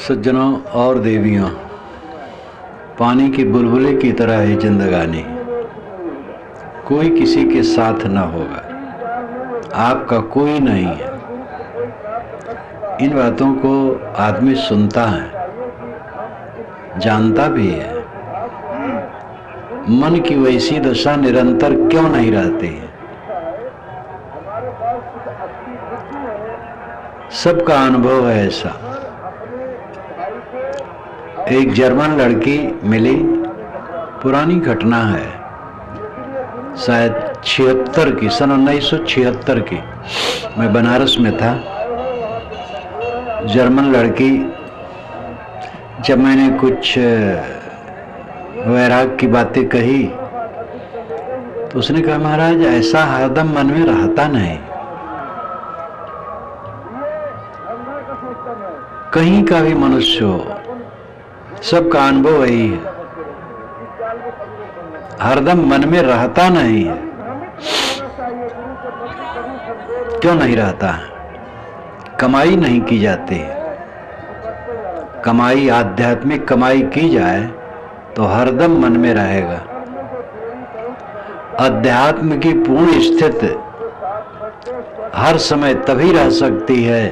सज्जनों और देवियों, पानी की बुलबुले की तरह है जिंदगानी। कोई किसी के साथ न होगा, आपका कोई नहीं है। इन बातों को आदमी सुनता है, जानता भी है। मन की वैसी दशा निरंतर क्यों नहीं रहती है? सबका अनुभव है ऐसा। एक जर्मन लड़की मिली, पुरानी घटना है, शायद 76 की, सन 1976 की। मैं बनारस में था। जर्मन लड़की, जब मैंने कुछ वैराग की बातें कही तो उसने कहा, महाराज ऐसा हरदम मन में रहता नहीं, कहीं का भी मनुष्य हो, सबका अनुभव वही है, हरदम मन में रहता नहीं है। क्यों नहीं रहता है? कमाई नहीं की जाती। कमाई, आध्यात्मिक कमाई की जाए तो हरदम मन में रहेगा। अध्यात्म की पूर्ण स्थिति हर समय तभी रह सकती है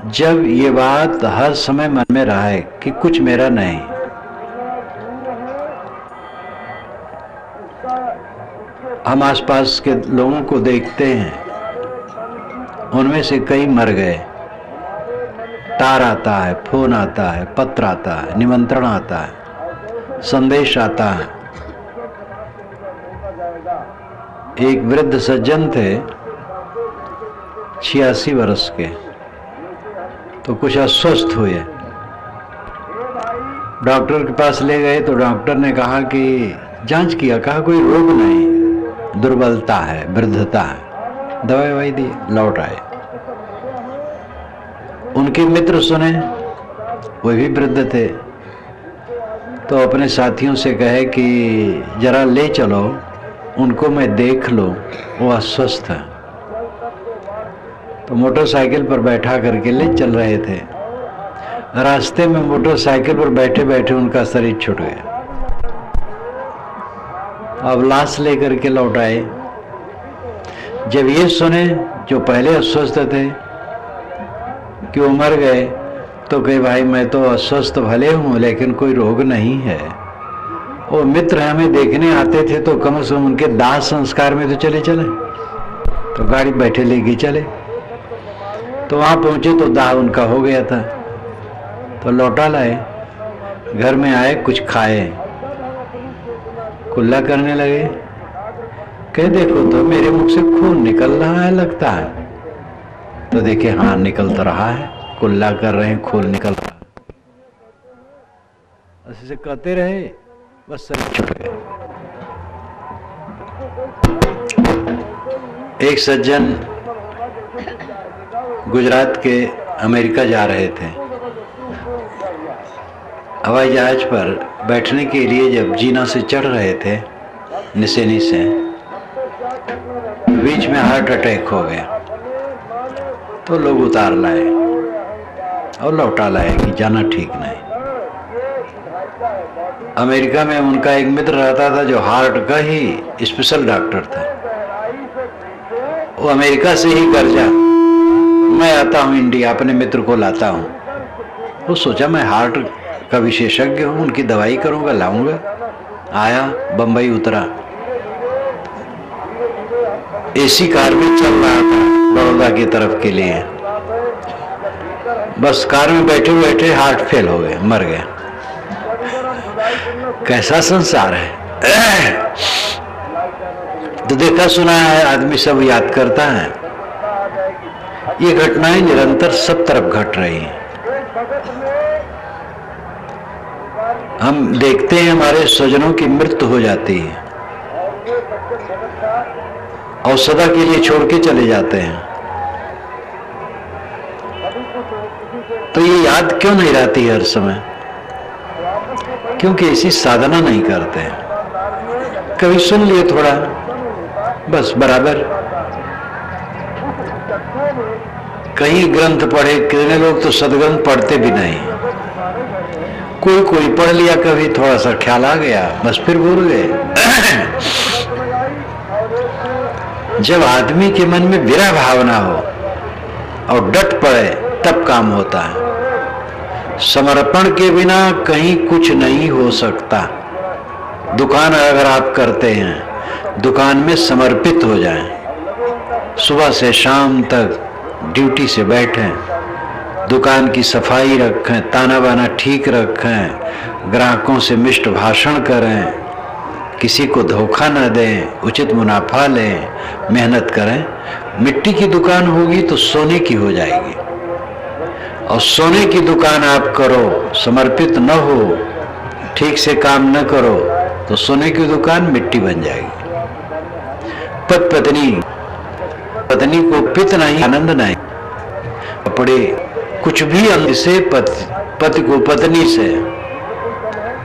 जब ये बात हर समय मन में रहे कि कुछ मेरा नहीं। हम आसपास के लोगों को देखते हैं, उनमें से कई मर गए। तार आता है, फोन आता है, पत्र आता है, निमंत्रण आता है, संदेश आता है। एक वृद्ध सज्जन थे, 86 वर्ष के, तो कुछ अस्वस्थ हुए। डॉक्टर के पास ले गए तो डॉक्टर ने कहा कि जांच किया, कहा कोई रोग नहीं, दुर्बलता है, वृद्धता है। दवाई वही दी, लौट आए। उनके मित्र सुने, वो भी वृद्ध थे, तो अपने साथियों से कहे कि जरा ले चलो उनको, मैं देख लो, वो अस्वस्थ है। तो मोटरसाइकिल पर बैठा करके ले चल रहे थे। रास्ते में मोटरसाइकिल पर बैठे बैठे उनका शरीर छूट गया। अब लाश लेकर के लौट आए। जब ये सुने जो पहले अस्वस्थ थे कि वो मर गए, तो कहे भाई मैं तो अस्वस्थ भले हूँ लेकिन कोई रोग नहीं है। वो मित्र हमें देखने आते थे तो कम से कम उनके दाह संस्कार में तो चले चले, तो गाड़ी बैठे लेके चले। तो वहां पहुंचे तो दाह उनका हो गया था, तो लौटा लाए। घर में आए, कुछ खाए, कुल्ला करने लगे। कह देखो तो मेरे मुख से खून निकल रहा है लगता है। तो देखे हाँ निकल तो रहा है, कुल्ला कर रहे हैं, खून निकल रहा है। ऐसे कहते रहे, बस शरीर छूट गए। एक सज्जन गुजरात के अमेरिका जा रहे थे। हवाई जहाज पर बैठने के लिए जब जीना से चढ़ रहे थे, निसेनी से, बीच में हार्ट अटैक हो गया। तो लोग उतार लाए और लौटा लाए कि जाना ठीक नहीं। अमेरिका में उनका एक मित्र रहता था जो हार्ट का ही स्पेशल डॉक्टर था। वो अमेरिका से ही कर्जा, मैं आता हूँ इंडिया, अपने मित्र को लाता हूँ। वो सोचा मैं हार्ट का विशेषज्ञ हूँ, उनकी दवाई करूँगा, लाऊंगा। आया, बंबई उतरा, एसी कार में चल रहा था बड़ौदा की तरफ के लिए। बस कार में बैठे बैठे हार्ट फेल हो गए, मर गए। कैसा संसार है। तो देखा सुना है, आदमी सब याद करता है। ये घटनाएं निरंतर सब तरफ घट रही हैं। हम देखते हैं हमारे स्वजनों की मृत्यु हो जाती है और सदा के लिए छोड़ के चले जाते हैं। तो ये याद क्यों नहीं रहती हर समय? क्योंकि ऐसी साधना नहीं करते हैं। कभी सुन लिए थोड़ा, बस बराबर, कई ग्रंथ पढ़े, कितने लोग तो सदग्रंथ पढ़ते भी नहीं, कोई पढ़ लिया, कभी थोड़ा सा ख्याल आ गया, बस फिर भूल गए। जब आदमी के मन में विरह भावना हो और डट पड़े तब काम होता है। समर्पण के बिना कहीं कुछ नहीं हो सकता। दुकान अगर आप करते हैं, दुकान में समर्पित हो जाएं, सुबह से शाम तक ड्यूटी से बैठें, दुकान की सफाई रखें, ताना बाना ठीक रखें, ग्राहकों से मिष्ट भाषण करें, किसी को धोखा न दें, उचित मुनाफा लें, मेहनत करें। मिट्टी की दुकान होगी तो सोने की हो जाएगी, और सोने की दुकान आप करो, समर्पित न हो, ठीक से काम न करो, तो सोने की दुकान मिट्टी बन जाएगी। पत्नी को पित नहीं, आनंद नहीं, कपड़े कुछ भी अंग से पति को पत्नी से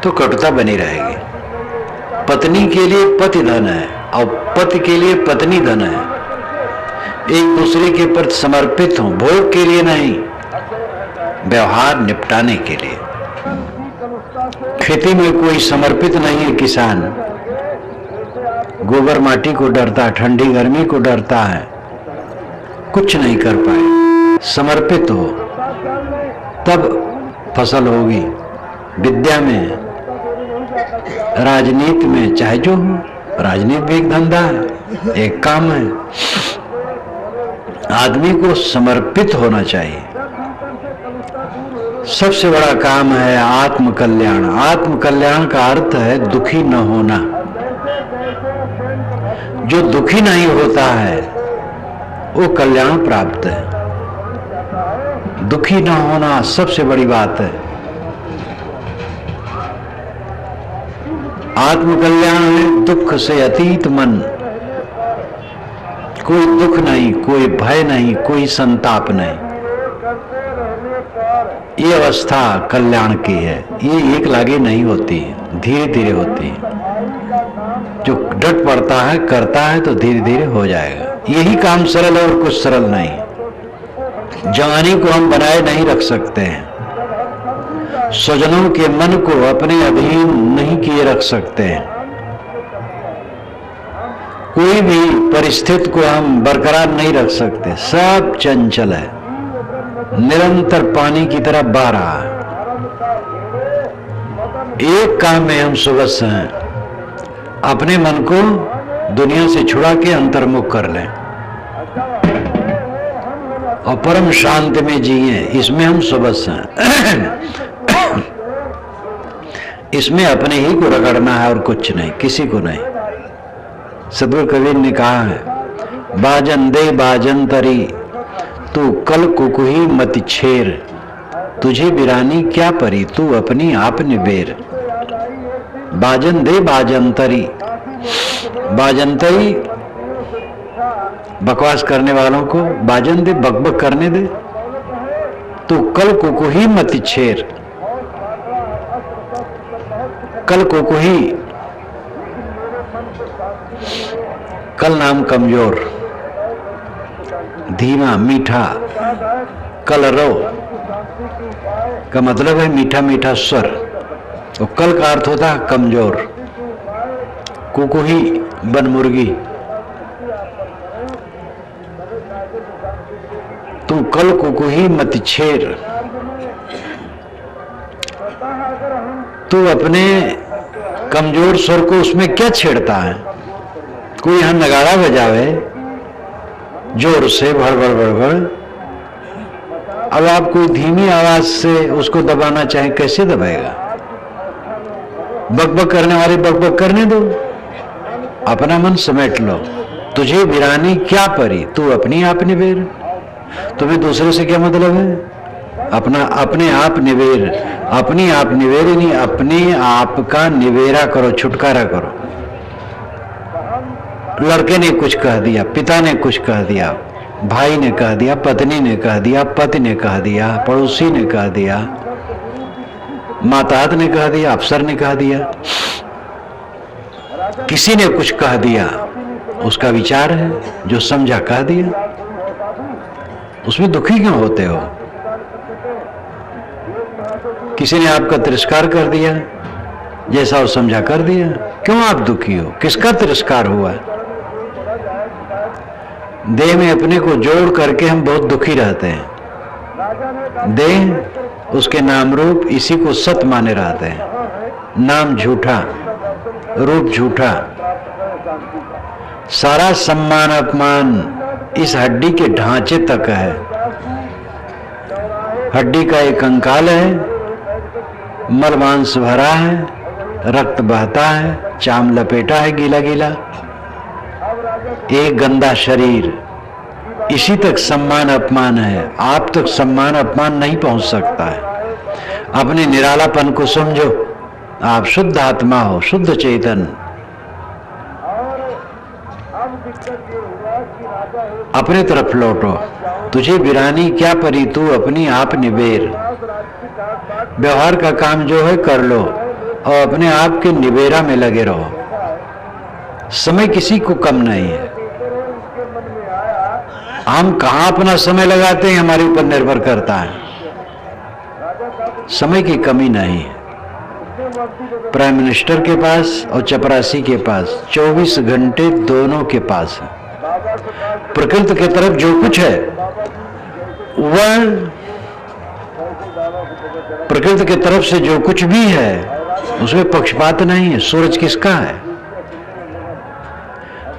तो कटुता बनी रहेगी। पत्नी के लिए पति धन है और पति के लिए पत्नी धन है। एक दूसरे के प्रति समर्पित हो, भोग के लिए नहीं, व्यवहार निपटाने के लिए। खेती में कोई समर्पित नहीं है। किसान गोबर माटी को डरता है, ठंडी गर्मी को डरता है, कुछ नहीं कर पाए। समर्पित हो तब फसल होगी। विद्या में, राजनीति में, चाहे जो हो, राजनीति भी एक धंधा है, एक काम है। आदमी को समर्पित होना चाहिए। सबसे बड़ा काम है आत्म कल्याण। आत्म कल्याण का अर्थ है दुखी न होना। जो दुखी नहीं होता है वो कल्याण प्राप्त है। दुखी न होना सबसे बड़ी बात है। आत्म कल्याण है दुख से अतीत मन। कोई दुख नहीं, कोई भय नहीं, कोई संताप नहीं। ये अवस्था कल्याण की है। ये एक लागे नहीं होती, धीरे धीरे होती है। जो डट पड़ता है, करता है, तो धीरे धीरे हो जाएगा। यही काम सरल है और कुछ सरल नहीं। जवानी को हम बनाए नहीं रख सकते हैं। स्वजनों के मन को अपने अधीन नहीं किए रख सकते हैं। कोई भी परिस्थिति को हम बरकरार नहीं रख सकते। सब चंचल है, निरंतर पानी की तरह बह रहा है। एक काम में हम सुबह हैं, अपने मन को दुनिया से छुड़ा के अंतर्मुख कर लें और परम शांति में जिए। इसमें हम सुबह हैं। इसमें अपने ही को रगड़ना है और कुछ नहीं, किसी को नहीं। सदगुरु कबीर ने कहा है, बाजन दे बाजन तरी, तू कल कुकुही मति छेर, तुझे बिरानी क्या परी, तू अपनी आप निबेर। बाजन दे बाजंतरी। बाजंतरी बकवास करने वालों को बाजन दे, बकबक करने दे। तू कल कुकुही मति छेर। कल कुकुही, कल नाम कमजोर, धीमा, मीठा। कलरव का मतलब है मीठा मीठा स्वर। तो कल का अर्थ होता है कमजोर। कुकुही बन मुर्गी। तू कल कुकुही मत छेर। तू अपने कमजोर स्वर को उसमें क्या छेड़ता है। कोई यहां नगाड़ा बजावे जोर से, भड़बड़ भड़बड़, अब आप कोई धीमी आवाज से उसको दबाना चाहे, कैसे दबाएगा। बकबक करने वाले बकबक करने दो, अपना मन समेट लो। तुझे बिरानी क्या परी, तू अपनी आप निबेर। तुम्हें दूसरे से क्या मतलब है। अपना अपने आप निबेर, अपनी आप निबेर, नहीं अपने आप का निबेरा करो, छुटकारा करो। लड़के ने कुछ कह दिया, पिता ने कुछ कह दिया, भाई ने कह दिया, पत्नी ने कह दिया, पति ने कह दिया, पड़ोसी ने कह दिया, माताहत ने कह दिया, अफसर ने कह दिया, किसी ने कुछ कह दिया, उसका विचार है, जो समझा कह दिया। उसमें दुखी क्यों होते हो? किसी ने आपका तिरस्कार कर दिया, जैसा वो समझा कर दिया, क्यों आप दुखी हो? किसका तिरस्कार हुआ? देह में अपने को जोड़ करके हम बहुत दुखी रहते हैं। देह, उसके नाम रूप, इसी को सत माने रहते हैं। नाम झूठा, रूप झूठा। सारा सम्मान अपमान इस हड्डी के ढांचे तक है। हड्डी का एक कंकाल है, मल मांस भरा है, रक्त बहता है, चाम लपेटा है गीला गीला, एक गंदा शरीर, इसी तक सम्मान अपमान है। आप तक सम्मान अपमान नहीं पहुंच सकता है। अपने निरालापन को समझो। आप शुद्ध आत्मा हो, शुद्ध चेतन। अपने तरफ लौटो। तुझे बिरानी क्या परी, तू अपनी आप निबेर। व्यवहार का काम जो है कर लो और अपने आप के निबेरा में लगे रहो। समय किसी को कम नहीं है। हम कहां अपना समय लगाते हैं हमारे ऊपर निर्भर करता है। समय की कमी नहीं है। प्राइम मिनिस्टर के पास और चपरासी के पास 24 घंटे दोनों के पास है। प्रकृति की तरफ जो कुछ है वह, प्रकृति की तरफ से जो कुछ भी है उसमें पक्षपात नहीं है। सूरज किसका है?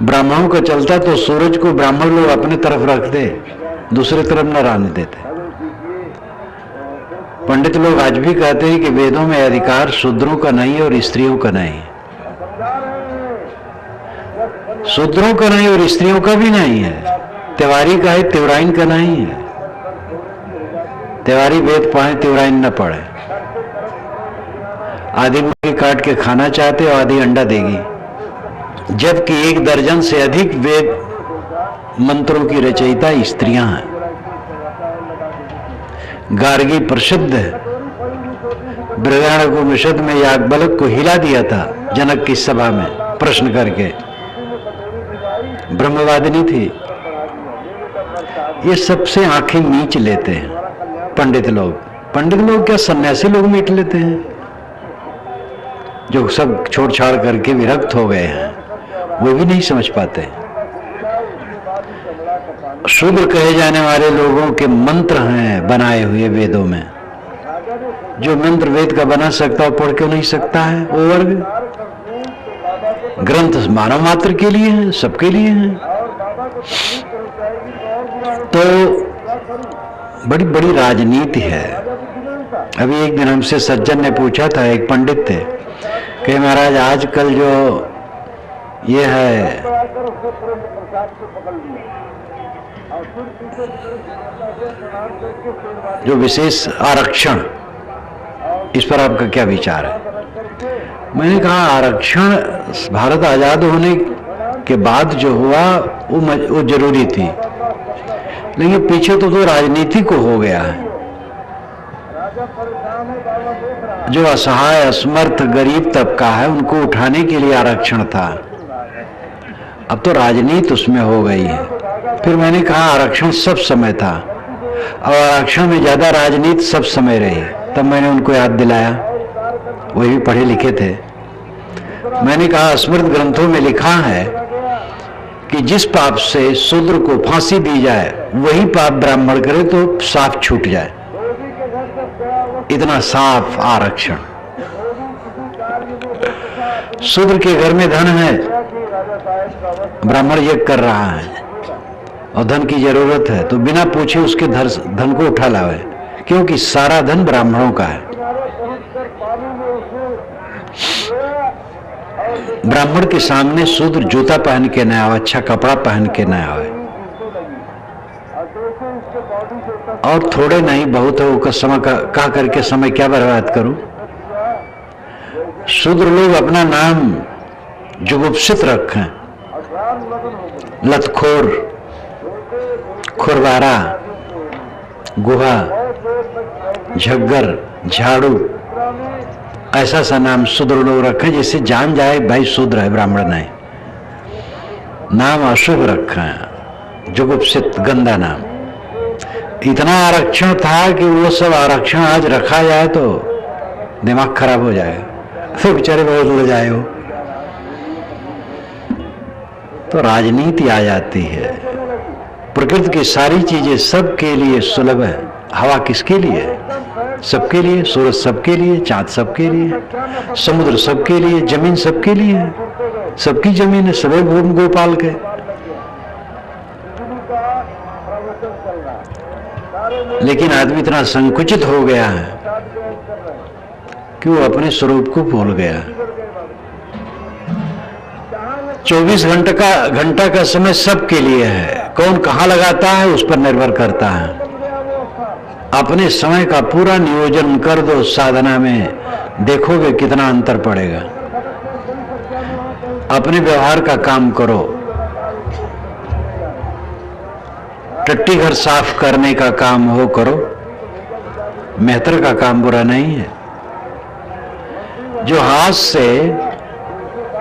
ब्राह्मणों का चलता तो सूरज को ब्राह्मण लोग अपने तरफ रखते, दूसरी तरफ न रहने देते। पंडित लोग आज भी कहते हैं कि वेदों में अधिकार शूद्रों का नहीं है और स्त्रियों का नहीं है। शूद्रों का नहीं और स्त्रियों का भी नहीं है। तिवारी का है, तिवराइन का नहीं है। तिवारी वेद पढ़े, तिवराइन न पढ़े। आधी मुर्गी काट के खाना चाहते और आधी अंडा देगी, जबकि 1 दर्जन से अधिक वेद मंत्रों की रचयिता स्त्रियां हैं। गार्गी प्रसिद्ध है। बृहदारण्यकोपनिषद में याज्ञवल्क्य को हिला दिया था जनक की सभा में प्रश्न करके। ब्रह्मवादिनी थी। ये सबसे आंखें नीच लेते हैं पंडित लोग। पंडित लोग क्या, सन्यासी लोग मीट लेते हैं जो सब छोड़ छाड़ करके विरक्त हो गए हैं। वो भी नहीं समझ पाते। शूद्र कहे जाने वाले लोगों के मंत्र हैं बनाए हुए वेदों में। जो मंत्र वेद का बना सकता है पढ़ क्यों नहीं सकता है? वो वर्ग ग्रंथ मानव मात्र के लिए हैं, सबके लिए हैं। तो बड़ी बड़ी राजनीति है। अभी एक दिन हमसे सज्जन ने पूछा था, एक पंडित थे, कि महाराज आजकल जो ये है जो विशेष आरक्षण, इस पर आपका क्या विचार है? मैंने कहा आरक्षण भारत आजाद होने के बाद जो हुआ वो जरूरी थी, लेकिन पीछे तो राजनीति को हो गया है। जो असहाय असमर्थ गरीब तबका है उनको उठाने के लिए आरक्षण था, अब तो राजनीति उसमें हो गई है। फिर मैंने कहा आरक्षण सब समय था और आरक्षण में ज्यादा राजनीति सब समय रही। तब मैंने उनको याद दिलाया, वही भी पढ़े लिखे थे। मैंने कहा स्मृत ग्रंथों में लिखा है कि जिस पाप से शूद्र को फांसी दी जाए वही पाप ब्राह्मण करे तो साफ छूट जाए। इतना साफ आरक्षण। शूद्र के घर में धन है, ब्राह्मण यज्ञ कर रहा है और धन की जरूरत है, तो बिना पूछे उसके धन को उठा लावे, क्योंकि सारा धन ब्राह्मणों का है। ब्राह्मण के सामने शूद्र जूता पहन के न आवे, अच्छा कपड़ा पहन के न आवे, और थोड़े नहीं बहुत है वो समय कहा करके समय क्या बर्बाद करूं। शूद्र लोग अपना नाम जुगुप्सित रखें, लतखोर, खुरवारा, गुहा, झग्गर, झाड़ू, ऐसा सा नाम शूद्र लोग रखें जिससे जान जाए भाई शूद्र है, ब्राह्मण नहीं। नाम अशुभ रखें, जुगुप्सित, गंदा नाम। इतना आरक्षण था कि वो सब आरक्षण आज रखा जाए तो दिमाग खराब हो जाएगा, फिर बेचारे बहुत उड़ जाए हो। तो राजनीति आ जाती है। प्रकृति की सारी चीजें सबके लिए सुलभ है। हवा किसके लिए है? सबके लिए। सूरज सबके लिए, चांद सबके लिए, समुद्र सबके लिए, जमीन सबके लिए है। सबकी जमीन है, सबे भूम गोपाल के। लेकिन आदमी इतना संकुचित हो गया है कि वो अपने स्वरूप को भूल गया। 24 घंटा का समय सबके लिए है। कौन कहां लगाता है उस पर निर्भर करता है। अपने समय का पूरा नियोजन कर दो साधना में, देखोगे कितना अंतर पड़ेगा। अपने व्यवहार का काम करो। टट्टी घर साफ करने का काम हो करो, मेहतर का काम बुरा नहीं है। जो हाथ से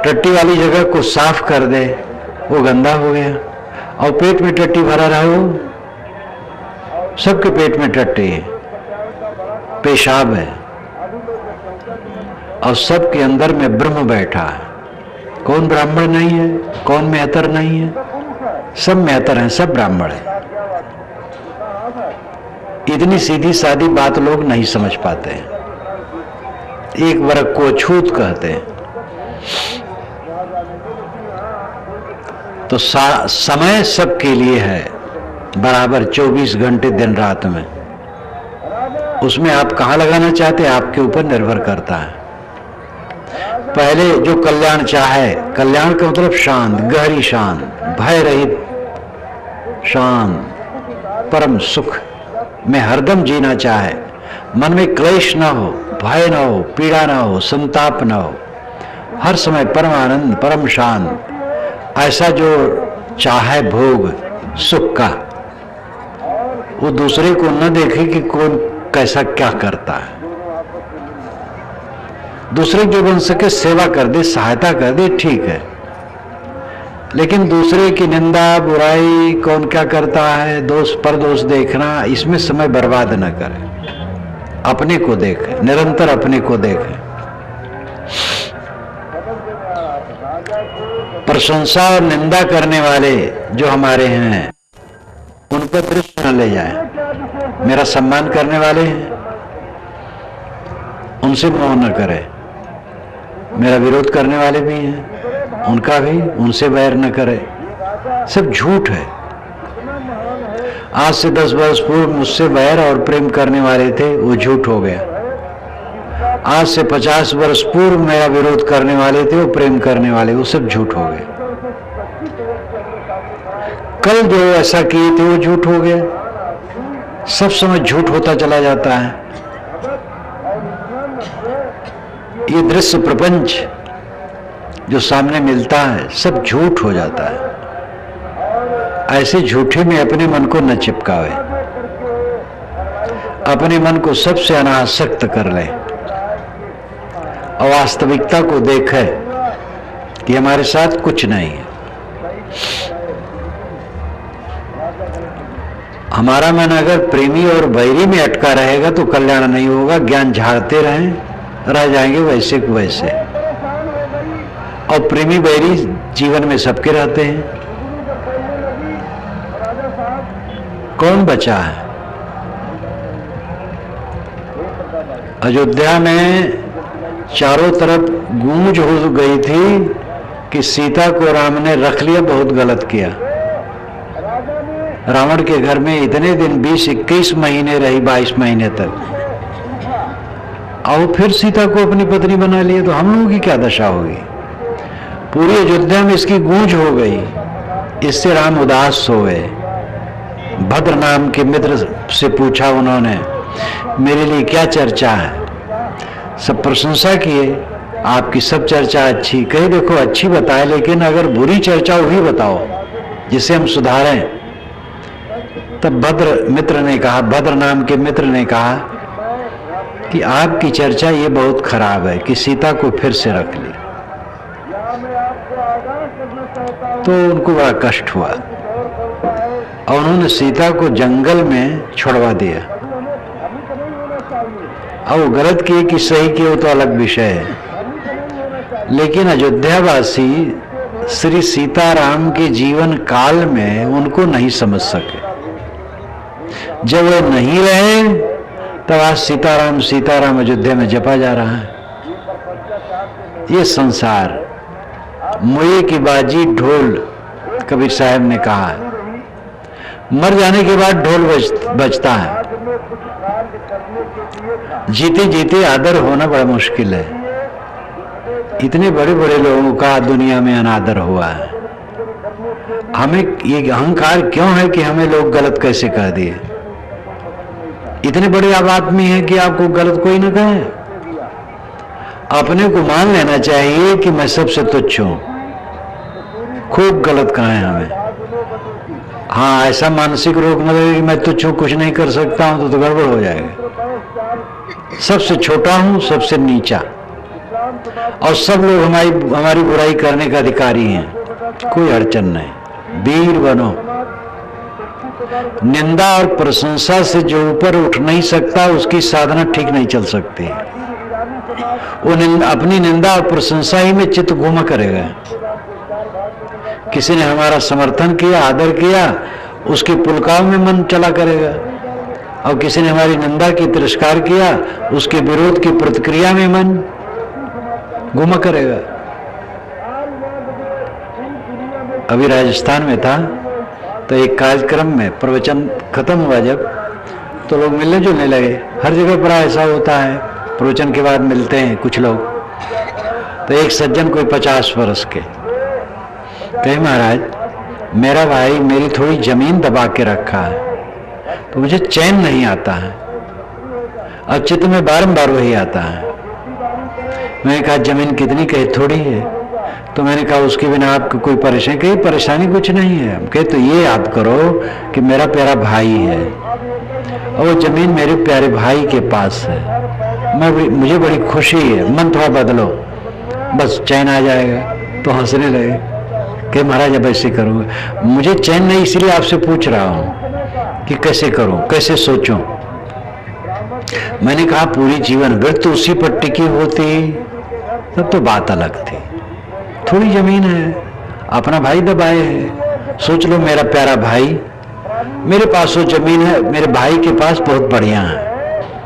टट्टी वाली जगह को साफ कर दे वो गंदा हो गया। और पेट में टट्टी भरा रहा हो, सबके पेट में टट्टी है, पेशाब है, और सबके अंदर में ब्रह्म बैठा है। कौन ब्राह्मण नहीं है, कौन मेहतर नहीं है? सब मेहतर हैं, सब ब्राह्मण हैं। इतनी सीधी सादी बात लोग नहीं समझ पाते हैं। एक वर्ग को अछूत कहते हैं। तो समय सबके लिए है बराबर, 24 घंटे दिन रात में। उसमें आप कहां लगाना चाहते हैं आपके ऊपर निर्भर करता है। पहले जो कल्याण चाहे, कल्याण का मतलब शांत, गहरी शांत, भय रहित शांत, परम सुख में हरदम जीना चाहे, मन में क्लेश ना हो, भय ना हो, पीड़ा ना हो, संताप ना हो, हर समय परम आनंद, परम शांत, ऐसा जो चाहे भोग सुख का, वो दूसरे को न देखे कि कौन कैसा क्या करता है। दूसरे जो बन सके सेवा कर दे, सहायता कर दे, ठीक है। लेकिन दूसरे की निंदा बुराई, कौन क्या करता है, दोष पर दोष देखना, इसमें समय बर्बाद न करे। अपने को देखे, निरंतर अपने को देखे। प्रशंसा और निंदा करने वाले जो हमारे हैं उन पर दृष्टि न ले जाए। मेरा सम्मान करने वाले हैं उनसे मोह न करे। मेरा विरोध करने वाले भी हैं, उनका भी, उनसे वैर न करे। सब झूठ है। आज से 10 वर्ष पूर्व मुझसे वैर और प्रेम करने वाले थे, वो झूठ हो गया। आज से 50 वर्ष पूर्व मेरा विरोध करने वाले थे, वो प्रेम करने वाले, वो सब झूठ हो गए। कल जो ऐसा किए थे वो झूठ हो गया। सब समय झूठ होता चला जाता है। ये दृश्य प्रपंच जो सामने मिलता है सब झूठ हो जाता है। ऐसे झूठे में अपने मन को न चिपकावे, अपने मन को सबसे अनासक्त कर ले और वास्तविकता को देखे कि हमारे साथ कुछ नहीं है। हमारा मन अगर प्रेमी और बैरी में अटका रहेगा तो कल्याण नहीं होगा। ज्ञान झाड़ते रहें, रह जाएंगे वैसे को वैसे। और प्रेमी बैरी जीवन में सबके रहते हैं। कौन बचा है? अयोध्या में चारों तरफ गूंज हो गई थी कि सीता को राम ने रख लिया, बहुत गलत किया। रावण के घर में इतने दिन 20-21 महीने रही, 22 महीने तक, और फिर सीता को अपनी पत्नी बना लिया, तो हम लोगों की क्या दशा होगी? पूरी अयोध्या में इसकी गूंज हो गई। इससे राम उदास हो गए। भद्र नाम के मित्र से पूछा उन्होंने, मेरे लिए क्या चर्चा है? सब प्रशंसा किए, आपकी सब चर्चा अच्छी। कहीं देखो अच्छी बताए, लेकिन अगर बुरी चर्चा वही बताओ जिसे हम सुधारें। तब भद्र मित्र ने कहा, भद्र नाम के मित्र ने कहा कि आपकी चर्चा ये बहुत खराब है कि सीता को फिर से रख ली। तो उनको बड़ा कष्ट हुआ। और उन्होंने सीता को जंगल में छुड़वा दिया। अब वो गलत किए कि सही किए वो तो अलग विषय है, लेकिन अयोध्यावासी श्री सीताराम के जीवन काल में उनको नहीं समझ सके। जब वो नहीं रहे तब आज सीताराम सीताराम अयोध्या में जपा जा रहा है। ये संसार मुए की बाजी ढोल, कबीर साहब ने कहा है। मर जाने के बाद ढोल बजता है, जीते जीते आदर होना बड़ा मुश्किल है। इतने बड़े बड़े लोगों का दुनिया में अनादर हुआ है। हमें ये अहंकार क्यों है कि हमें लोग गलत कैसे कह दिए? इतने बड़े आप आदमी हैं कि आपको गलत कोई ना कहे। अपने को मान लेना चाहिए कि मैं सबसे तुच्छ हूं। खूब गलत कहें हमें। हाँ, ऐसा मानसिक रोग न लगे कि मैं तुच्छ हूं, कुछ नहीं कर सकता हूं, तो गड़बड़ हो जाएगा। सबसे छोटा हूं, सबसे नीचा, और सब लोग हमारी बुराई करने का अधिकारी हैं। कोई अड़चन नहीं, वीर बनो। निंदा और प्रशंसा से जो ऊपर उठ नहीं सकता उसकी साधना ठीक नहीं चल सकती। वो अपनी निंदा और प्रशंसा ही में चित्त घूमा करेगा। किसी ने हमारा समर्थन किया, आदर किया, उसके पुलकाव में मन चला करेगा, और किसी ने हमारी निंदा की, तिरस्कार किया, उसके विरोध की प्रतिक्रिया में मन घूमा करेगा। अभी राजस्थान में था तो एक कार्यक्रम में प्रवचन खत्म हुआ जब, तो लोग मिलने जुलने लगे। हर जगह पर ऐसा होता है, प्रवचन के बाद मिलते हैं कुछ लोग। तो एक सज्जन कोई 50 वर्ष के कहे, महाराज मेरा भाई मेरी थोड़ी जमीन दबा के रखा है, तो मुझे चैन नहीं आता है, और चित्त में बारंबार वही आता है। मैंने कहा जमीन कितनी? कहे थोड़ी है। तो मैंने कहा उसके बिना आपको कोई परेशानी? कही परेशानी कुछ नहीं है। कहे तो ये याद करो कि मेरा प्यारा भाई है, और वो जमीन मेरे प्यारे भाई के पास है। मुझे बड़ी खुशी है, मन थोड़ा बदलो, बस चैन आ जाएगा। तो हंसने लगे कि महाराज अब ऐसे करूँगा, मुझे चैन नहीं, इसलिए आपसे पूछ रहा हूँ कि कैसे करूँ, कैसे सोचूं। मैंने कहा पूरी जीवन अगर तो उसी पर टिकी होती तब तो बात अलग थी। थोड़ी जमीन है, अपना भाई दबाए है। सोच लो मेरा प्यारा भाई, मेरे पास वो जमीन है, मेरे भाई के पास बहुत बढ़िया है,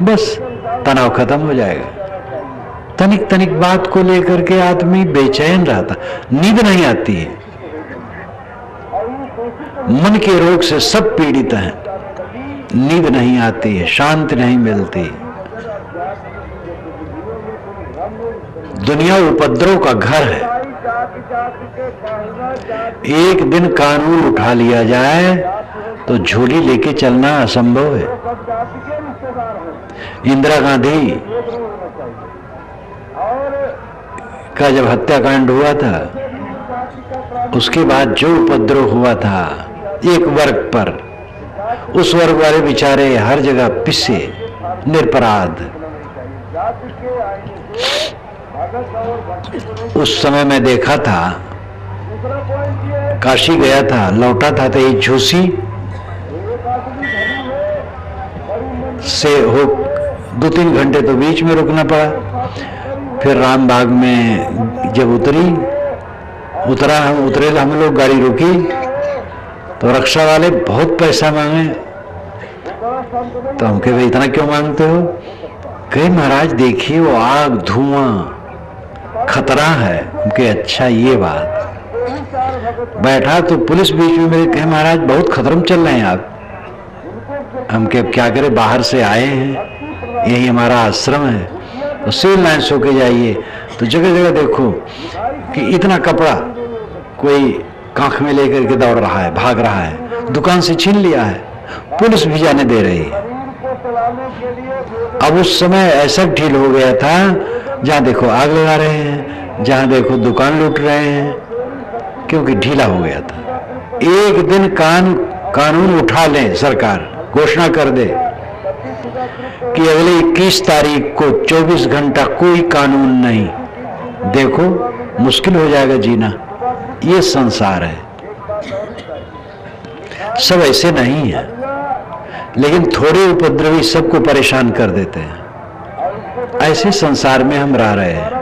बस तनाव खत्म हो जाएगा। तनिक तनिक बात को लेकर के आदमी बेचैन रहता, नींद नहीं आती है। मन के रोग से सब पीड़ित हैं, नींद नहीं आती है, शांति नहीं मिलती। दुनिया उपद्रव का घर है। एक दिन कानून उठा लिया जाए तो झोली लेके चलना असंभव है। इंदिरा गांधी का जब हत्याकांड हुआ था, उसके बाद जो उपद्रव हुआ था एक वर्ग पर, उस वर्ग वाले बेचारे हर जगह पिसे, निरपराध। उस समय मैं देखा था, काशी गया था, लौटा था तो एक झूसी से हो 2-3 घंटे तो बीच में रुकना पड़ा। फिर रामबाग में जब उतरे हम लोग, गाड़ी रुकी तो रक्षा वाले बहुत पैसा मांगे। तो हम कहे भाई इतना क्यों मांगते हो? कहे महाराज देखिए वो आग धुआं खतरा है। उनके अच्छा ये बात। बैठा तो पुलिस बीच में मेरे, कहे महाराज बहुत खतरे में चल रहे हैं आप। हम के क्या करें, बाहर से आए हैं, यही हमारा आश्रम है, तो सिविल लाइन्स होके जाइए। तो जगह जगह देखो कि इतना कपड़ा कोई कांख में लेकर के दौड़ रहा है, भाग रहा है, दुकान से छीन लिया है, पुलिस भी जाने दे रही है। अब उस समय ऐसा ढील हो गया था, जहां देखो आग लगा रहे हैं, जहां देखो दुकान लूट रहे हैं, क्योंकि ढीला हो गया था। एक दिन कानून उठा लें, सरकार घोषणा कर दे कि अगले 21 तारीख को 24 घंटा कोई कानून नहीं, देखो मुश्किल हो जाएगा जीना। ये संसार है। सब ऐसे नहीं है, लेकिन थोड़े उपद्रवी सबको परेशान कर देते हैं। ऐसे संसार में हम रह रहे हैं।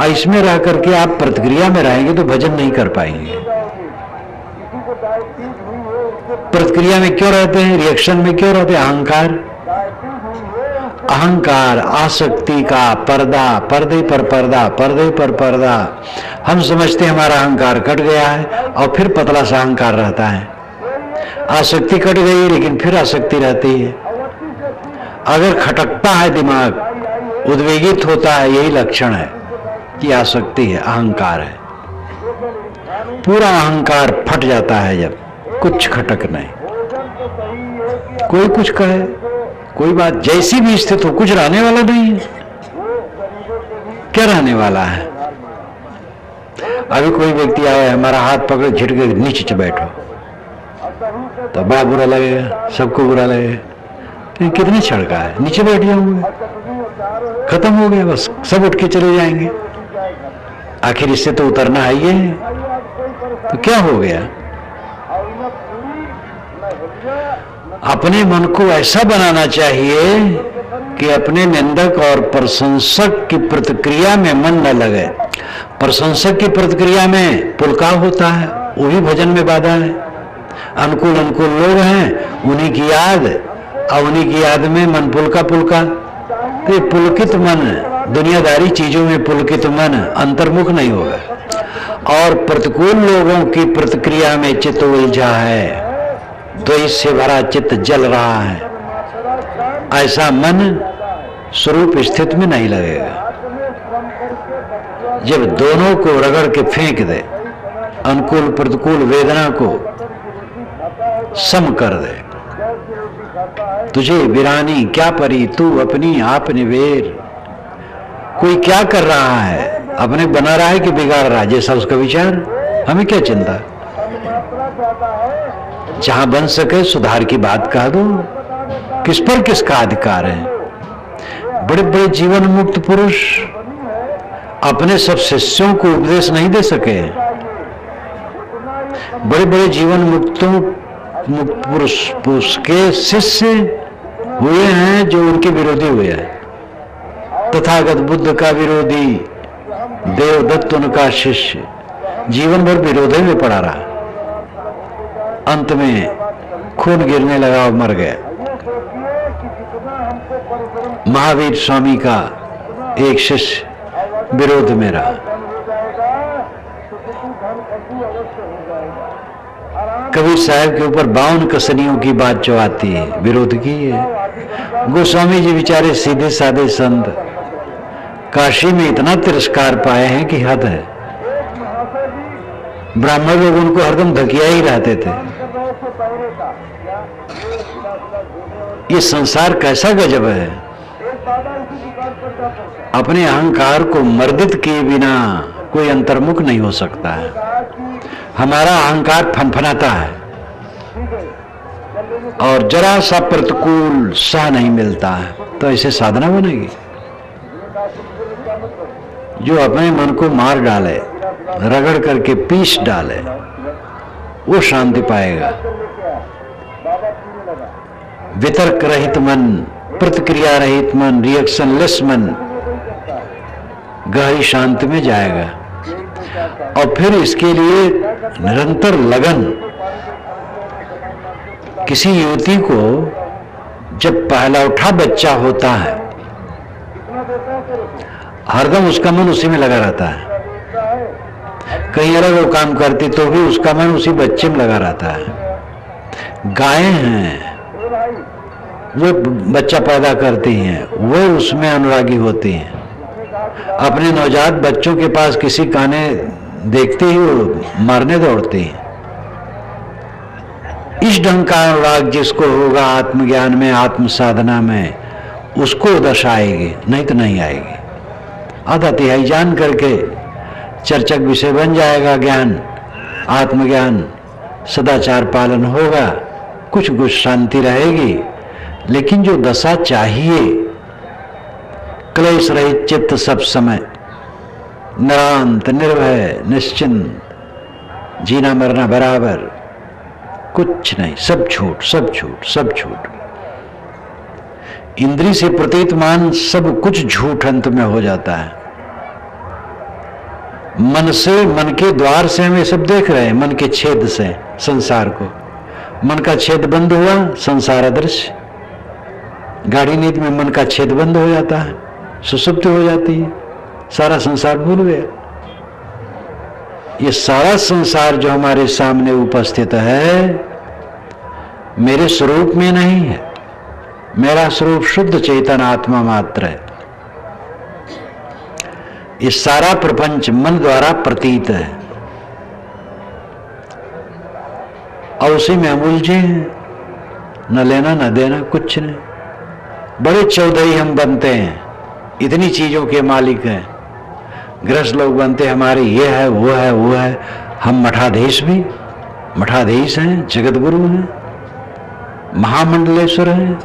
इसमें रह करके आप प्रतिक्रिया में रहेंगे तो भजन नहीं कर पाएंगे। प्रतिक्रिया में क्यों रहते हैं, रिएक्शन में क्यों रहते हैं? अहंकार, आसक्ति का पर्दा, पर्दे पर पर्दा, पर्दे पर पर्दा। हम समझते हैं हमारा अहंकार कट गया है और फिर पतला सा अहंकार रहता है। आसक्ति कट गई लेकिन फिर आसक्ति रहती है। अगर खटकता है दिमाग, उद्वेगित होता है, यही लक्षण है कि आसक्ति है, अहंकार है। पूरा अहंकार फट जाता है जब कुछ खटक नहीं। कोई कुछ कहे, कोई बात जैसी भी स्थित हो, कुछ रहने वाला नहीं है। क्या रहने वाला है? अभी कोई व्यक्ति आए, हमारा हाथ पकड़ झिटके नीचे बैठो तो बड़ा बुरा लगेगा, सबको बुरा लगेगा। कितने छड़का है, नीचे बैठ जाऊंगे, खत्म हो गया, बस सब उठ के चले जाएंगे। आखिर इससे तो उतरना है ही है, तो क्या हो गया? अपने मन को ऐसा बनाना चाहिए कि अपने निंदक और प्रशंसक की प्रतिक्रिया में मन न लगे। प्रशंसक की प्रतिक्रिया में पुलकाव होता है, वो भी भजन में बाधा है। अनुकूल अनुकूल लोग हैं, उन्हीं की याद, और उन्हीं की याद में मन पुलका पुलका। तो पुलकित मन, दुनियादारी चीजों में पुलकित मन अंतर्मुख नहीं होगा। और प्रतिकूल लोगों की प्रतिक्रिया में चित्त उलझा है, तो इससे भरा चित्त जल रहा है, ऐसा मन स्वरूप स्थित में नहीं लगेगा। जब दोनों को रगड़ के फेंक दे, अनुकूल प्रतिकूल वेदना को सम कर दे, तुझे वीरानी क्या परी, तू अपनी आप निवेर। कोई क्या कर रहा है, अपने बना रहा है कि बिगाड़ रहा है, जैसा उसका विचार, हमें क्या चिंता। जहां बन सके सुधार की बात कह दो, किस पर किसका अधिकार है। बड़े बड़े जीवन मुक्त पुरुष अपने सब शिष्यों को उपदेश नहीं दे सके। बड़े बड़े जीवन मुक्त पुरुष के शिष्य हुए हैं जो उनके विरोधी हुए हैं। तथागत बुद्ध का विरोधी देवदत्त उनका शिष्य जीवन भर विरोधी में पड़ा रहा, अंत में खून गिरने लगा और मर गया। महावीर स्वामी का एक शिष्य विरोध में रहा। कबीर साहब के ऊपर 52 कसनियों की बात जो आती है, विरोध की है। गोस्वामी जी बेचारे सीधे साधे संत काशी में इतना तिरस्कार पाए हैं कि हद है। ब्राह्मण लोग उनको हरदम धकिया ही रहते थे। ये संसार कैसा गजब है। अपने अहंकार को मर्दित किए बिना कोई अंतर्मुख नहीं हो सकता है। हमारा अहंकार फनफनाता है और जरा सा प्रतिकूल सह नहीं मिलता है, तो ऐसे साधना बनेगी। जो अपने मन को मार डाले, रगड़ करके पीस डाले, वो शांति पाएगा। वितर्क रहित मन, प्रतिक्रिया रहित मन, रिएक्शनलेस मन गहरी शांति में जाएगा। और फिर इसके लिए निरंतर लगन। किसी युवती को जब पहला उठा बच्चा होता है, हरदम उसका मन उसी में लगा रहता है। कहीं अलग वो काम करती तो भी उसका मन उसी बच्चे में लगा रहता है। गायें हैं, वो बच्चा पैदा करती हैं, वो उसमें अनुरागी होती हैं। अपने नवजात बच्चों के पास किसी काने देखते ही वो मारने दौड़ती हैं। इस ढंग का अनुराग जिसको होगा आत्मज्ञान में, आत्म साधना में, उसको दशा आएगी, नहीं तो नहीं आएगी। आधा तिहाई जान करके चर्चक विषय बन जाएगा ज्ञान, आत्मज्ञान, सदाचार पालन होगा, कुछ कुछ शांति रहेगी। लेकिन जो दशा चाहिए, क्लेश रहित चित्त सब समय, निरांत, निर्भय, निश्चिंत, जीना मरना बराबर, कुछ नहीं, सब झूठ, सब झूठ, सब झूठ। इंद्री से प्रतीतमान सब कुछ झूठ अंत में हो जाता है। मन से, मन के द्वार से हम ये सब देख रहे हैं, मन के छेद से संसार को। मन का छेद बंद हुआ, संसार अदृश्य। गाढ़ी नींद में मन का छेद बंद हो जाता है, सुसुप्ति हो जाती है, सारा संसार भूल गया। ये सारा संसार जो हमारे सामने उपस्थित है मेरे स्वरूप में नहीं है। मेरा स्वरूप शुद्ध चेतन आत्मा मात्र है। ये सारा प्रपंच मन द्वारा प्रतीत है और उसी में हम उलझे हैं, न लेना न देना, कुछ नहीं। बड़े चौधरी हम बनते हैं, इतनी चीजों के मालिक हैं। गृहस्थ लोग बनते हैं, हमारे ये है वो है वो है। हम मठाधीश भी, मठाधीश हैं, जगत गुरु हैं, महामंडलेश्वर हैं,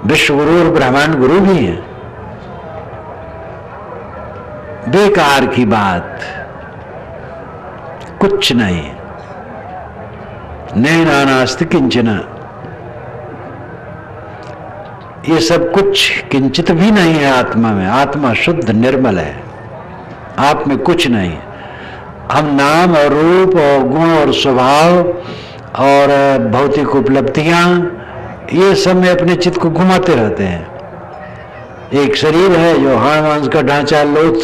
विश्व गुरु और ब्रह्मांड गुरु भी हैं। बेकार की बात, कुछ नहीं। नैनानास्ति किंचन, ये सब कुछ किंचित भी नहीं है आत्मा में। आत्मा शुद्ध निर्मल है, आप में कुछ नहीं। हम नाम और रूप और गुण और स्वभाव और भौतिक उपलब्धियां, ये सब में अपने चित्त को घुमाते रहते हैं। एक शरीर है जो हाड़ मांस का ढांचा लोथ,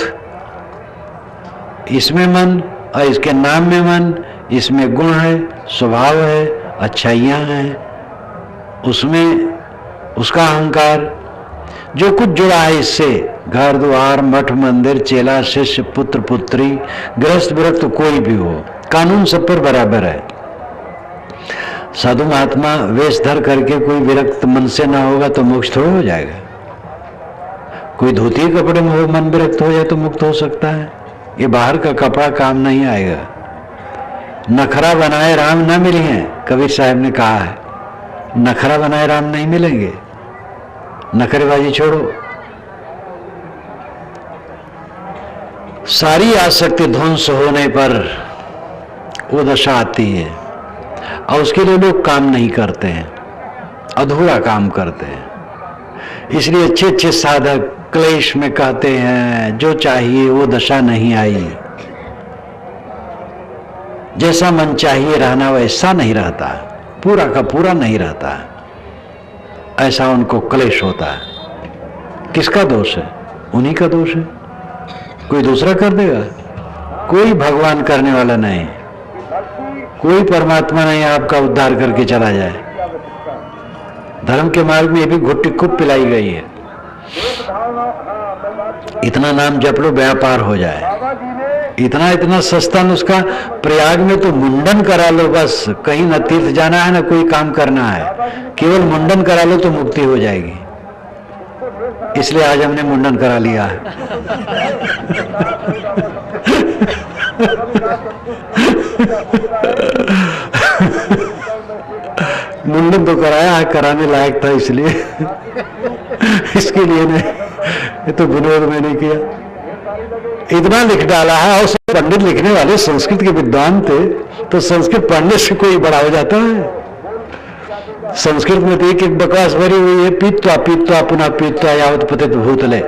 इसमें मन, और इसके नाम में मन, इसमें गुण है, स्वभाव है, अच्छाइयां हैं, उसमें उसका अहंकार, जो कुछ जुड़ा है इससे, घर द्वार मठ मंदिर चेला शिष्य पुत्र पुत्री गृहस्थ विरक्त कोई भी हो, कानून सब पर बराबर है। साधु महात्मा वेश धर करके कोई विरक्त मन से ना होगा तो मोक्ष थोड़ा हो जाएगा। कोई धोती कपड़े में हो, मन विरक्त हो जाए तो मुक्त हो सकता है। ये बाहर का कपड़ा काम नहीं आएगा। नखरा बनाए राम ना मिले हैं, कबीर साहब ने कहा है। नखरा बनाए राम नहीं मिलेंगे, नखरेबाजी छोड़ो। सारी आसक्ति ध्वंस होने पर वो दशा आती है और उसके लिए लोग काम नहीं करते हैं, अधूरा काम करते हैं। इसलिए अच्छे अच्छे साधक क्लेश में कहते हैं जो चाहिए वो दशा नहीं आई, जैसा मन चाहिए रहना वैसा नहीं रहता, पूरा का पूरा नहीं रहता, ऐसा उनको क्लेश होता है। किसका दोष है? उन्हीं का दोष है। कोई दूसरा कर देगा? कोई भगवान करने वाला नहीं, कोई परमात्मा नहीं आपका उद्धार करके चला जाए। धर्म के मार्ग में भी घुट्टी खूब पिलाई गई है। इतना नाम जप लो व्यापार हो जाए, इतना इतना सस्ता नुस्खा। प्रयाग में तो मुंडन करा लो बस, कहीं न तीर्थ जाना है ना कोई काम करना है, केवल मुंडन करा लो तो मुक्ति हो जाएगी। इसलिए आज हमने मुंडन करा लिया है। मुंडन तो कराया, कराने लायक था इसलिए इसके लिए नहीं, ये तो विनोद में नहीं किया। इतना लिख डाला है और सब पंडित लिखने वाले संस्कृत के विद्वान थे, तो संस्कृत पढ़ने से कोई बड़ा हो जाता है? संस्कृत में तो एक एक बकवास भरी हुई है। पीत्वा पीत्वा पुनः पीत्वा यावत पतित भूतले,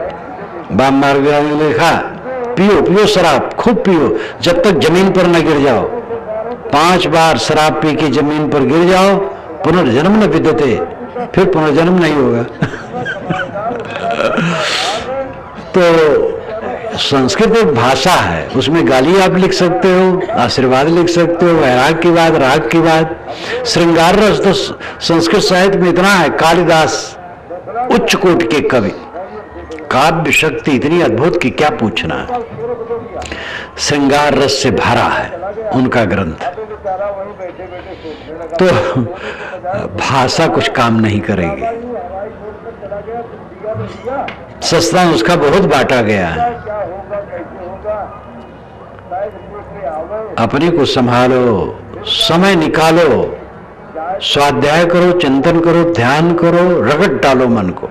बाम मार्ग ने लिखा पियो पियो शराब, खूब पियो जब तक जमीन पर न गिर जाओ। 5 बार शराब पी के जमीन पर गिर जाओ, पुनर्जन्म न विद्यते, फिर पुनर्जन्म नहीं होगा। तो संस्कृत एक भाषा है, उसमें गाली आप लिख सकते हो, आशीर्वाद लिख सकते हो, वैराग की बात, राग की बात, श्रृंगार रस तो संस्कृत साहित्य में इतना है। कालिदास उच्च कोटि के कवि, काव्य शक्ति इतनी अद्भुत कि क्या पूछना है। श्रृंगार रस से भरा है उनका ग्रंथ। तो भाषा कुछ काम नहीं करेगी। सस्ता नुस्खा बहुत बांटा गया है। अपने को संभालो, समय निकालो, स्वाध्याय करो, चिंतन करो, ध्यान करो, रगड़ डालो मन को,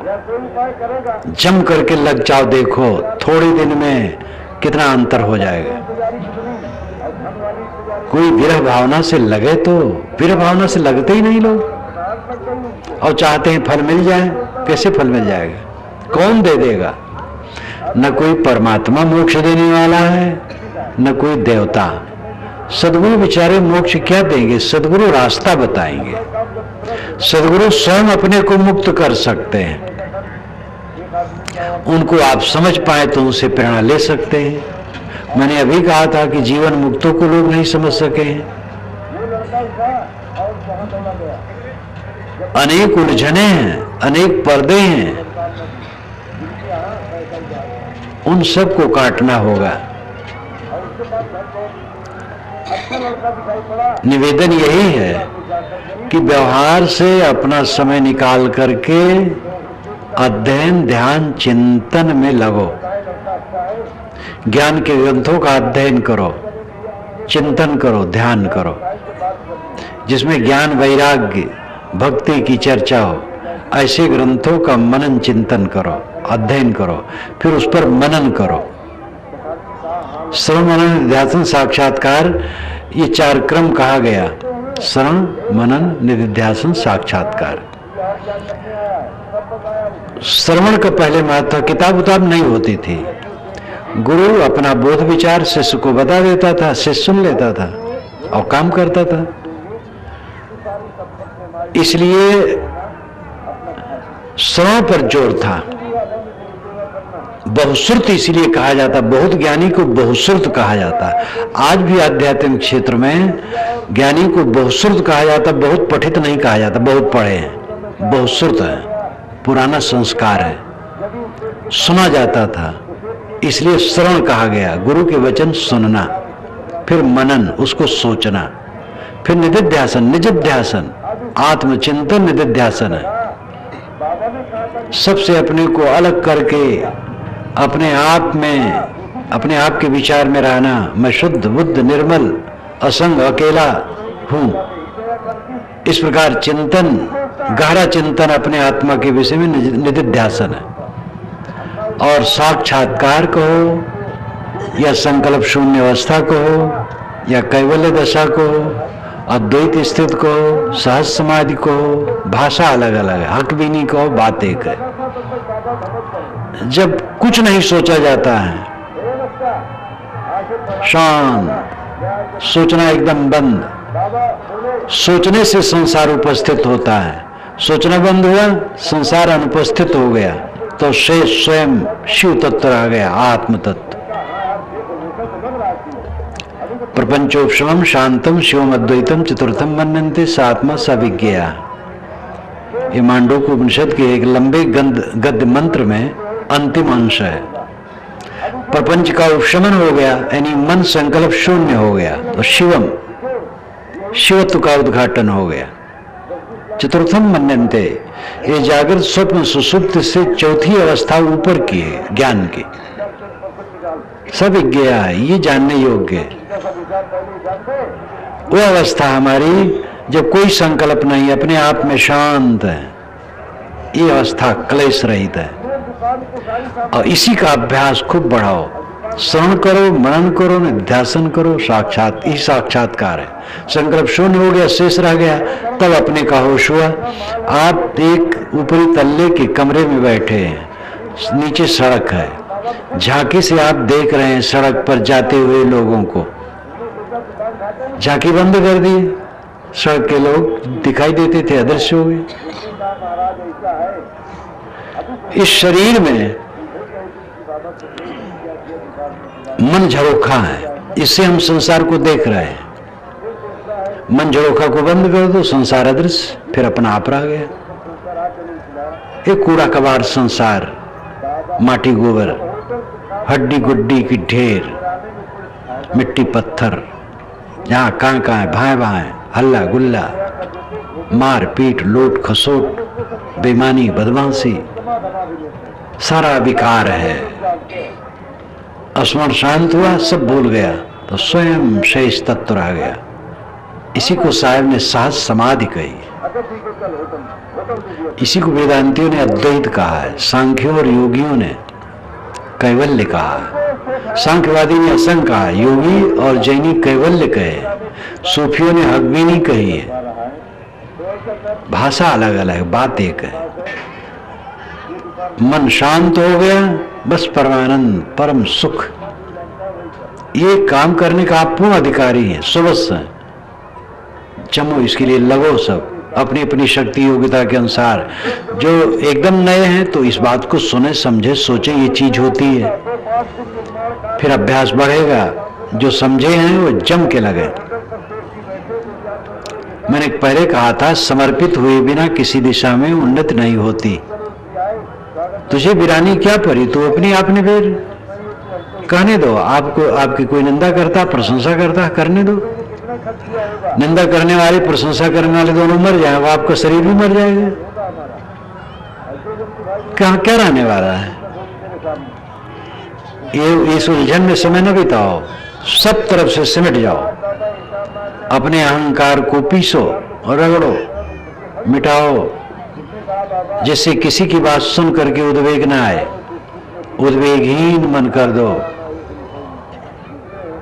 जम करके लग जाओ। देखो थोड़े दिन में कितना अंतर हो जाएगा। कोई विरह भावना से लगे तो, विरह भावना से लगते ही नहीं लोग, और चाहते हैं फल मिल जाए। कैसे फल मिल जाएगा? कौन दे देगा? न कोई परमात्मा मोक्ष देने वाला है, न कोई देवता। सदगुरु बेचारे मोक्ष क्या देंगे? सदगुरु रास्ता बताएंगे। सदगुरु स्वयं अपने को मुक्त कर सकते हैं। उनको आप समझ पाए तो उनसे प्रेरणा ले सकते हैं। मैंने अभी कहा था कि जीवन मुक्तों को लोग नहीं समझ सके हैं। अनेक उलझने हैं, अनेक पर्दे हैं, उन सब को काटना होगा। निवेदन यही है कि व्यवहार से अपना समय निकाल करके अध्ययन, ध्यान, चिंतन में लगो। ज्ञान के ग्रंथों का अध्ययन करो, चिंतन करो, ध्यान करो, जिसमें ज्ञान, वैराग्य, भक्ति की चर्चा हो। ऐसे ग्रंथों का मनन चिंतन करो, अध्ययन करो, फिर उस पर मनन करो। श्रवण, मनन, निधिध्यासन, साक्षात्कार, ये 4 क्रम कहा गया। श्रवण, मनन, निधिध्यासन, साक्षात्कार। श्रवण का पहले महत्व, किताब उताब नहीं होती थी। गुरु अपना बोध विचार शिष्य को बता देता था, शिष्य सुन लेता था और काम करता था। इसलिए श्रवण पर जोर था। बहुश्रुत इसलिए कहा जाता, बहुत ज्ञानी को बहुश्रुत कहा जाता। आज भी आध्यात्मिक क्षेत्र में ज्ञानी को बहुश्रुत कहा जाता, बहुत पठित नहीं कहा जाता। बहुत पढ़े हैं, बहुश्रुत है, पुराना संस्कार है, सुना जाता था, इसलिए श्रवण कहा गया। गुरु के वचन सुनना, फिर मनन, उसको सोचना, फिर निधिध्यासन, निजिध्यासन, आत्मचिंतन निधिध्यासन है। सबसे अपने को अलग करके अपने आप में, अपने आप के विचार में रहना। मैं शुद्ध, बुद्ध, निर्मल, असंग, अकेला हूं। इस प्रकार चिंतन, गहरा चिंतन अपने आत्मा के विषय में निधिध्यासन है। और साक्षात्कार कहो या संकल्प शून्य अवस्था कहो या कैवल्य दशा कहो, अद्वैत स्थित कहो, सहज समाधि कहो, भाषा अलग अलग है, हक भी नहीं कहो, बात एक है। जब कुछ नहीं सोचा जाता है, शांत, सोचना एकदम बंद, सोचने से संसार उपस्थित होता है। सोचना बंद हुआ, संसार अनुपस्थित हो गया, तो शेष स्वयं शिव तत्व रह गया, आत्म तत्व। प्रपंचोपशमम शांतम शिवम अद्वैतम चतुर्थम मन्यन्ते सात्मा सविज्ञया। ये मांडूक्य उपनिषद के एक लंबे गद्य मंत्र में अंतिम अंश है। प्रपंच का उपशमन हो गया, यानी मन संकल्प शून्य हो गया, तो शिवम, शिवत्व का उद्घाटन हो गया। चतुर्थम मन्यन्ते, ये जागृत, स्वप्न, सुसुप्त से चौथी अवस्था ऊपर की है, ज्ञान की। सविज्ञया है, ये जानने योग्य है। वो अवस्था हमारी जब कोई संकल्प नहीं, अपने आप में शांत है, ये अवस्था क्लेश रहित है। और इसी का अभ्यास खूब बढ़ाओ। श्रवण करो, मनन करो, निध्यासन करो, साक्षात ही साक्षात्कार है। संकल्प शून्य हो गया, शेष रह गया, तब अपने का होश हुआ। आप एक ऊपरी तल्ले के कमरे में बैठे हैं, नीचे सड़क है, झांकी से आप देख रहे हैं सड़क पर जाते हुए लोगों को। झांकी बंद कर दी, सड़क के लोग दिखाई देते थे, अदृश्य हो गए। इस शरीर में मन झरोखा है, इससे हम संसार को देख रहे हैं। मन झरोखा को बंद कर दो, संसार अदृश्य, फिर अपना आप रह गया। एक कूड़ा कबाड़ संसार, माटी गोबर, हड्डी गुड्डी की ढेर, मिट्टी पत्थर, जहां कहां भाए भाए, हल्ला गुल्ला, मार पीट, लूट खसोट, बेईमानी, बदमाशी, सारा विकार है। स्मरण शांत हुआ, सब भूल गया, तो स्वयं शेष तत्व रह गया। इसी को साहब ने सहज समाधि कही, इसी को वेदांतियों ने अद्वैत कहा है, सांख्यों और योगियों ने कैवल्य कहा, सांख्यवादी ने असंग कहा, योगी और जैनी कैवल्य कहे, सूफियों ने हक भी नहीं कही है। भाषा अलग अलग, बात एक है। मन शांत हो गया, बस परमानंद, परम सुख। ये काम करने का आप पूर्ण अधिकारी हैं, सुबह जमो, इसके लिए लगो सब अपनी अपनी शक्ति योग्यता के अनुसार। जो एकदम नए हैं तो इस बात को सुने, समझे, सोचे ये चीज होती है, फिर अभ्यास बढ़ेगा। जो समझे हैं वो जम के लगे। मैंने पहले कहा था, समर्पित हुए बिना किसी दिशा में उन्नति नहीं होती। तुझे वीरानी क्या परी, तू अपनी आप ने फिर कहने दो। आपको आपकी कोई निंदा करता, प्रशंसा करता, करने दो। निंदा करने वाले, प्रशंसा करने वाले दोनों मर जाएंगे, आपका शरीर भी मर जाएगा। कहाँ क्या रहने वाला है? ये इस उलझन में समय न बिताओ, सब तरफ से सिमट जाओ। अपने अहंकार को पीसो और रगड़ो, मिटाओ, जिससे किसी की बात सुन करके उद्वेग न आए। उद्वेगहीन मन कर दो।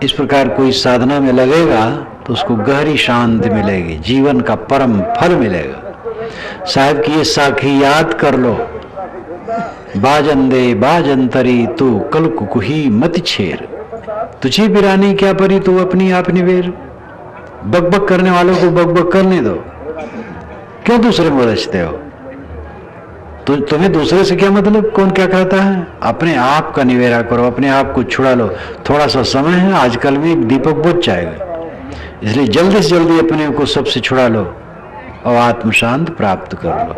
इस प्रकार कोई साधना में लगेगा तो उसको गहरी शांति मिलेगी, जीवन का परम फल मिलेगा। साहब की ये साखी याद कर लो, बाजंदे बाजंतरी तू कल कुकुही मत छेर, तुझे बिरानी क्या परी, तू अपनी आप निवेर। बकबक करने वालों को बकबक करने दो, क्यों दूसरे में उलझते हो? तुम्हें दूसरे से क्या मतलब, कौन क्या कहता है? अपने आप का निवेरा करो, अपने आप को छुड़ा लो। थोड़ा सा समय है, आजकल में एक दीपक बुझ जाएगा, इसलिए जल्दी से जल्दी अपने को सबसे छुड़ा लो और आत्म शांत प्राप्त कर लो।